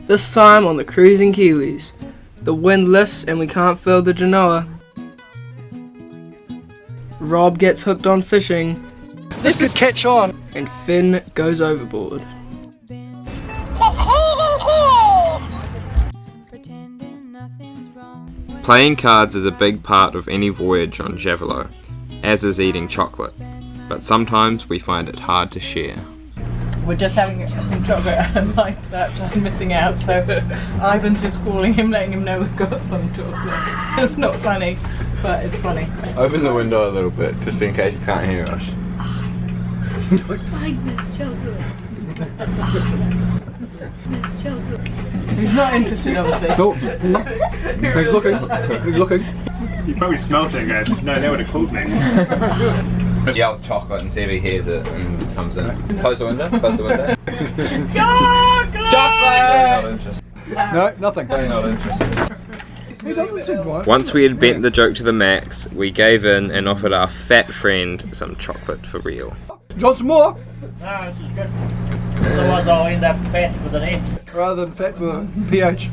This time on the Cruising Kiwis. The wind lifts and we can't fill the Genoa. Rob gets hooked on fishing. This could catch on. And Finn goes overboard. Playing cards is a big part of any voyage on Javelot, as is eating chocolate, but sometimes we find it hard to share. We're just having some chocolate and Mike's outside missing out, so Ivan's just calling him, letting him know we've got some chocolate. It's not funny, but it's funny. Open the window a little bit, just in case you can't hear us. Find Miss Chocolate. Miss Chocolate. He's not interested, obviously. No. He's looking. He's looking. You probably smelt it and goes, no, they would have called me. Yell chocolate and see if he hears it and comes in. Close the window, close the window. Chocolate! Chocolate! Not interested. No, nothing. Not interested. He doesn't seem right. Once we had bent the joke to the max, we gave in and offered our fat friend some chocolate for real. Do you want some more? No, this is good. Otherwise I'll end up fat with an F. Rather than fat with a PH.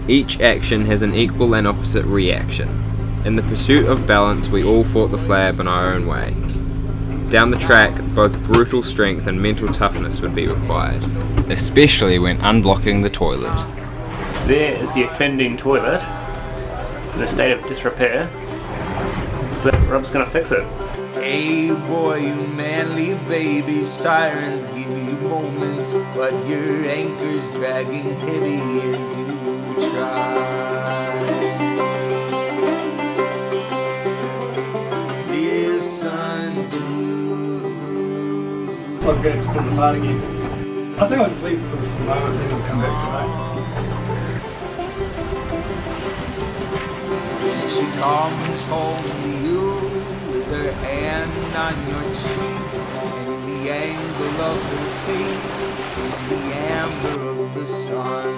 Each action has an equal and opposite reaction. In the pursuit of balance, we all fought the flab in our own way. Down the track, both brutal strength and mental toughness would be required, especially when unblocking the toilet. There is the offending toilet in a state of disrepair, but Rob's gonna fix it. Hey boy, you manly baby, sirens give you moments, but your anchor's dragging heavy as you try. Listen to. I'm going to put the part again. I think I'll just leave it for this moment, then I'll come back When she comes home to you with her hand on your cheek and the angle of her face in the amber of the sun,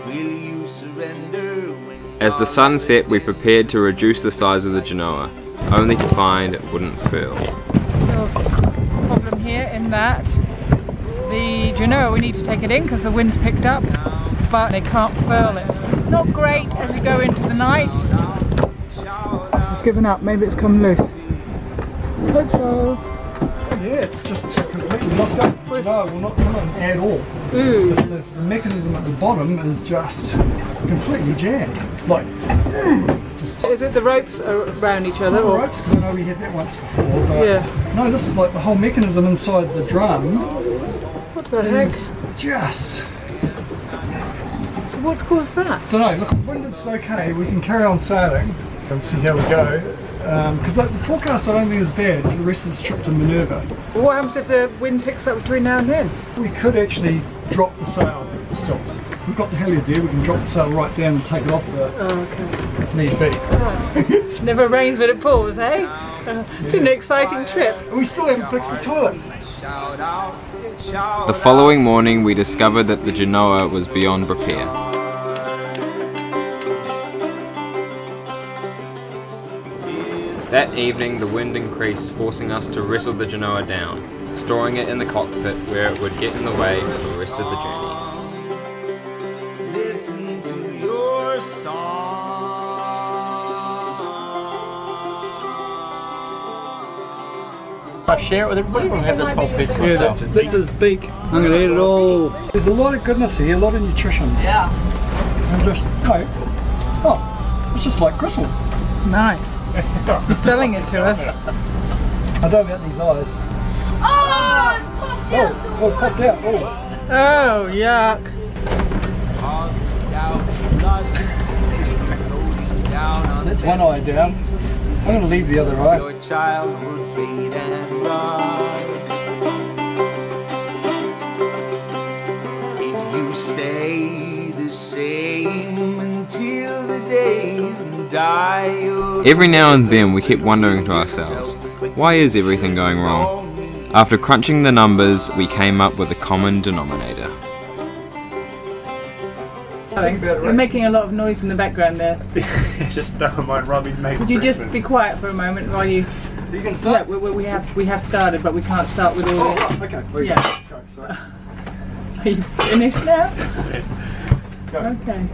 will you surrender when As the sun set, we prepared to reduce the size of the Genoa, only to find it wouldn't fill. Problem here in that the Genoa, we need to take it in because the wind's picked up, but they can't furl it. Not great as we go into the night. I've given up, maybe it's come loose. Let's hope so. Yeah, it's just completely locked up. No, will not come in at all. Ooh. The mechanism at the bottom is just completely jammed. Like, just Is it the ropes around each other? the Or? ropes, because I know we had that once before, but Yeah. no, this is like the whole mechanism inside the drum What the heck? is just, So what's caused that? don't know, look, the wind is okay, we can carry on sailing and see how we go, because like, the forecast I don't think is bad for the rest of this trip to Minerva. What happens if the wind picks up between now and then? We could actually drop the sail still. We've got the halyard there, we can drop the sail right down and take it off the, Oh, okay. if need be. Never rains but it pours, eh? It's been an exciting trip. And we still haven't fixed the toilet. shout out, shout The following morning, we discovered that the Genoa was beyond repair. That evening, the wind increased, forcing us to wrestle the Genoa down, storing it in the cockpit where it would get in the way for the rest of the journey. listen to your song. I share it with everybody or have this whole piece to myself? That's his beak. I'm going to eat it all. There's a lot of goodness here, a lot of nutrition. Yeah. And just, no. Oh, it's just like gristle. Nice. He's selling it to us. I don't know about these eyes. Oh, it popped out. Oh, popped out. Oh. Oh, yuck. That's one eye down. I'm going to leave the other eye. Your childhood fade and rise. If you stay the same until the day you die, Every now and then, we kept wondering to ourselves, why is everything going wrong? After crunching the numbers, we came up with a common denominator. You're making a lot of noise in the background there. Just don't mind Robbie's making Would you just breakfast. be quiet for a moment while you You can Yeah, start. we have started, but we can't start with all this. Oh, okay. Well, Yeah. Go, sorry. Are you finished now? Go. Okay.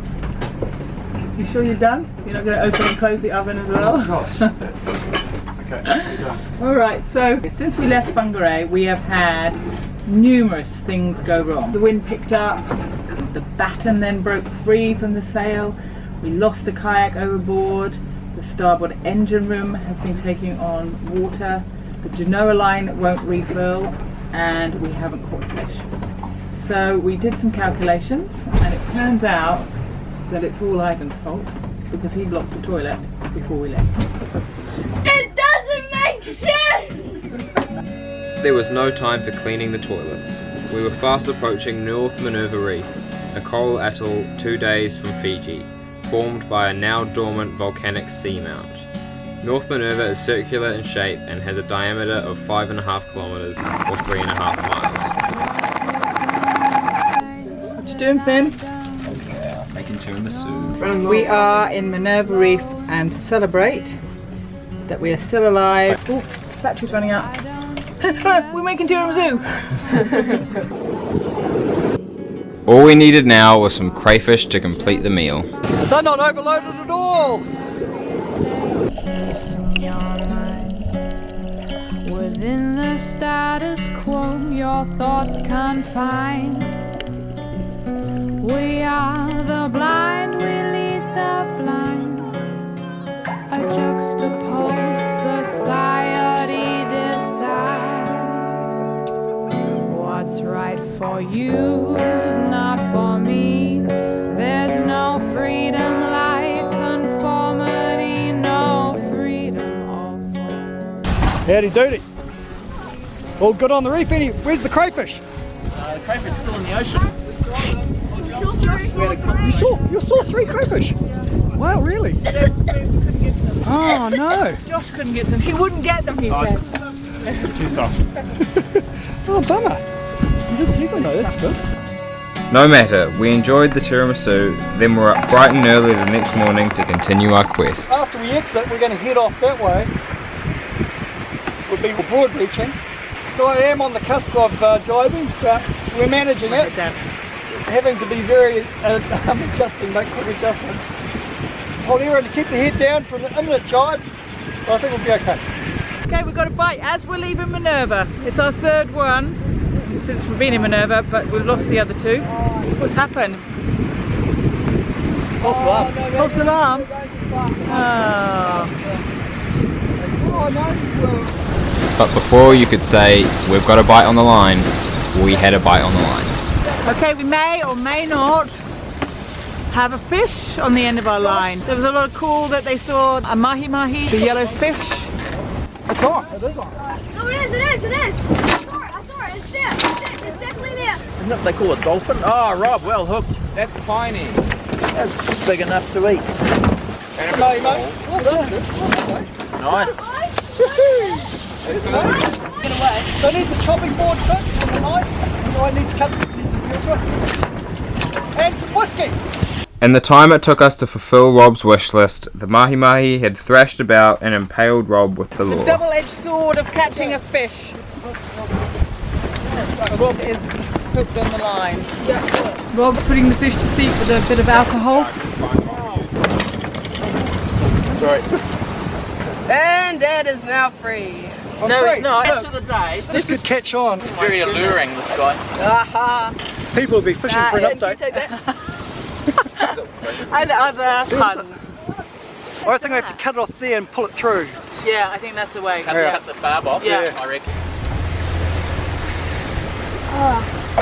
You sure you're done? You're not going to open and close the oven as well? Oh, gosh. Okay, you're done. Alright, so since we left Bungaree, we have had numerous things go wrong. The wind picked up, the batten then broke free from the sail, we lost a kayak overboard, the starboard engine room has been taking on water, the Genoa line won't refill, and we haven't caught fish. So we did some calculations, and it turns out that it's all Ivan's fault because he blocked the toilet before we left. It doesn't make sense! There was no time for cleaning the toilets. We were fast approaching North Minerva Reef, a coral atoll 2 days from Fiji, formed by a now dormant volcanic seamount. North Minerva is circular in shape and has a diameter of 5.5 kilometers or 3.5 miles. What you doing, Finn? Making tiramisu. We are in Minerva Reef, and to celebrate that we are still alive. Oh, battery's running out. We're making tiramisu! All we needed now was some crayfish to complete the meal. They're not overloaded at all. Within the status quo, your thoughts confined. We are the blind, we lead the blind. A juxtaposed society decides what's right for you is not for me. There's no freedom like conformity, no freedom all for. Howdy doody. All good on the reef, Eddie? Where's the crayfish? The crayfish is still in the ocean. You saw 3 crayfish? Wow, really? Oh no. Josh couldn't get them. He wouldn't get them, he said. Too soft. Oh, bummer. You didn't see them though, that's good. No matter, we enjoyed the tiramisu, then we're up bright and early the next morning to continue our quest. After we exit, we're going to head off that way. We'll be broad reaching. So I am on the cusp of jibing, but we're managing it. Having to be very adjusting, make quick adjustments. Hold everyone to keep the head down for an imminent jibe, but I think we'll be okay. Okay, we've got a bite as we're leaving Minerva. It's our third one since we've been in Minerva, but we've lost the other 2. What's happened? False alarm. False alarm? Oh. But before you could say, we've got a bite on the line, we had a bite on the line. Okay, we may or may not have a fish on the end of our line. There was a lot of call that they saw a mahi-mahi, the yellow fish. It's on, it is on. No, it is. I saw it. It's there. It's definitely there. Isn't that what they call a dolphin? Oh, Rob, well hooked. That's tiny. That's big enough to eat. No, mate. Well done. Nice. So I need the chopping board fit and the knife. I need to cut some tilted. And some whiskey. In the time it took us to fulfill Rob's wish list, the mahi-mahi had thrashed about and impaled Rob with the The lure. double-edged sword of catching a fish. Rob is hooked on the line. Rob's putting the fish to sleep with a bit of alcohol. Sorry. And Dad is now free. No, it's not. Catch of the day. This could catch on. It's very alluring, this guy. Aha! People will be fishing for an update. Take that. And other puns. I think I have to cut it off there and pull it through. Yeah, I think that's the way. Cut the barb off, Yeah. I reckon.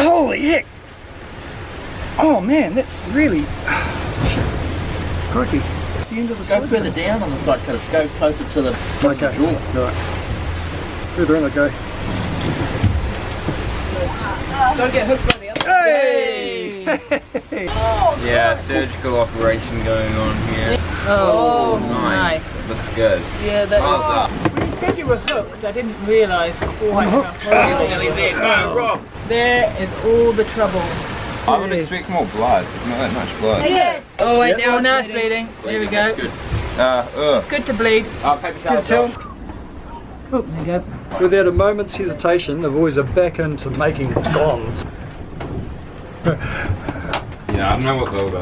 Holy heck! Oh man, that's really crikey. The end of the Go slide. further down on the side cutters. Go closer to the Okay. jaw. Right. Further in I go. Don't get hooked on the other. Hey! Yeah, surgical operation going on here. Oh, Nice. Looks good. Yeah, that Well is. done. When you said you were hooked, I didn't realise quite how Nearly there. Go, Rob. There is all the trouble. I would expect more blood. Not that much blood. Yeah. Oh wait, now Oh, it's now it's bleeding. bleeding. There we go. That's good. It's good to bleed. Oh, paper towel. Tell Oh, there you go. Without a moment's hesitation, the boys are back into making scones. Yeah, I know what they'll do.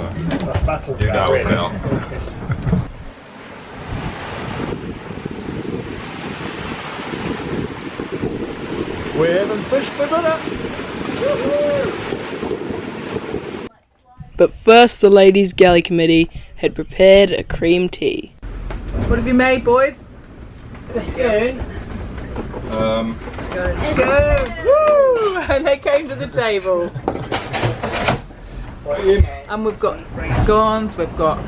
You know as well. We're having fish for dinner. But first, the ladies' galley committee had prepared a cream tea. What have you made, boys? A spoon. Woo! And they came to the table. And we've got scones, we've got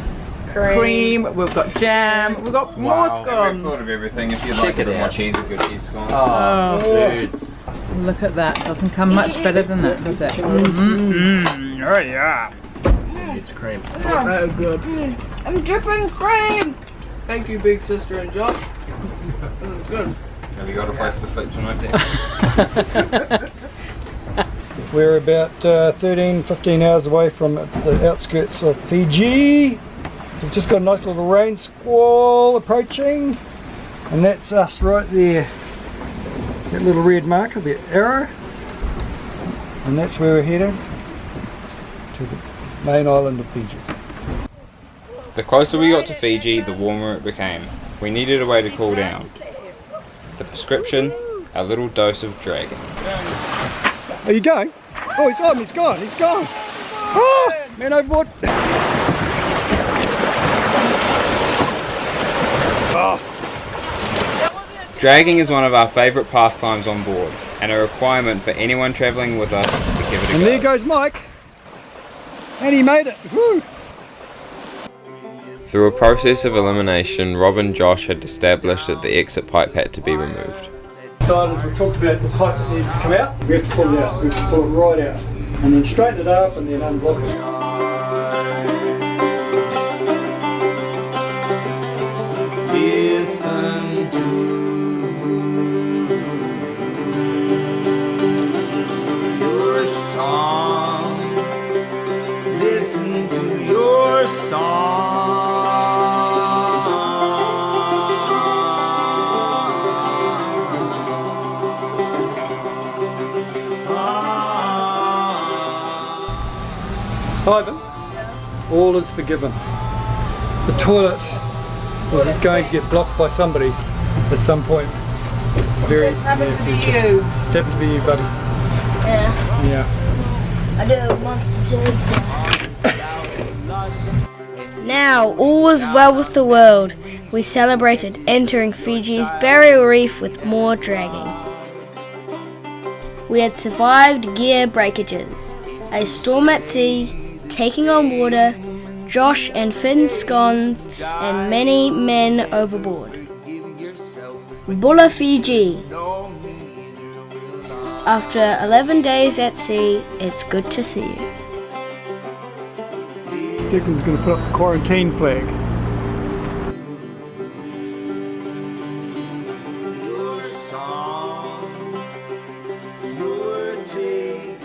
cream, we've got jam, we've got more scones. We've thought of everything. If you'd like a bit more cheese, we've got cheese scones. Oh, dudes. Look at that. Doesn't come much better than that, does it? Oh yeah. It's cream. Oh, good. I'm dripping cream. Thank you, big sister and Josh. That was good. Have you got a place to sleep tonight, Dan? We're about 13-15 hours away from the outskirts of Fiji. We've just got a nice little rain squall approaching, and that's us right there. That little red marker, the arrow, and that's where we're heading, to the main island of Fiji. The closer we got to Fiji, the warmer it became. We needed a way to cool down. The prescription, a little dose of dragon. Are you going? Oh, he's on, he's gone, he's gone. Oh, man overboard. Oh. Dragging is one of our favourite pastimes on board, and a requirement for anyone travelling with us to give it a And go. there goes Mike. And he made it. Woo. Through a process of elimination, Rob and Josh had established that the exit pipe had to be removed. Decided, we talked about the pipe that needs to come out. We have to pull it out. We have to pull it right out. And then straighten it up and then unblock it. Listen to your song. Listen to your Ivan, all is forgiven. The toilet was going to get blocked by somebody at some point. Very near future. Just happened to be you, buddy. Yeah. Yeah. I do monster turds now. Now, all was well with the world. We celebrated entering Fiji's burial reef with more dragging. We had survived gear breakages, a storm at sea, taking on water, Josh and Finn's scones, and many men overboard. Bula Fiji. After 11 days at sea, it's good to see you. Dickens going to put up the quarantine flag. your song. You're taking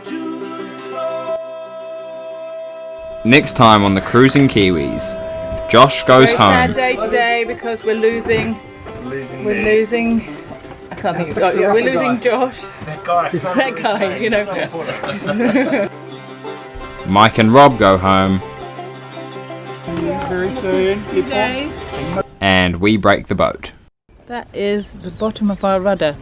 too long. Next time on the Cruising Kiwis, Josh goes Very home. sad day today because we're losing. We're losing. I can't think of it. We're losing Josh. That guy. That guy, you know. Mike and Rob go home, Very soon. Today. and we break the boat. That is the bottom of our rudder.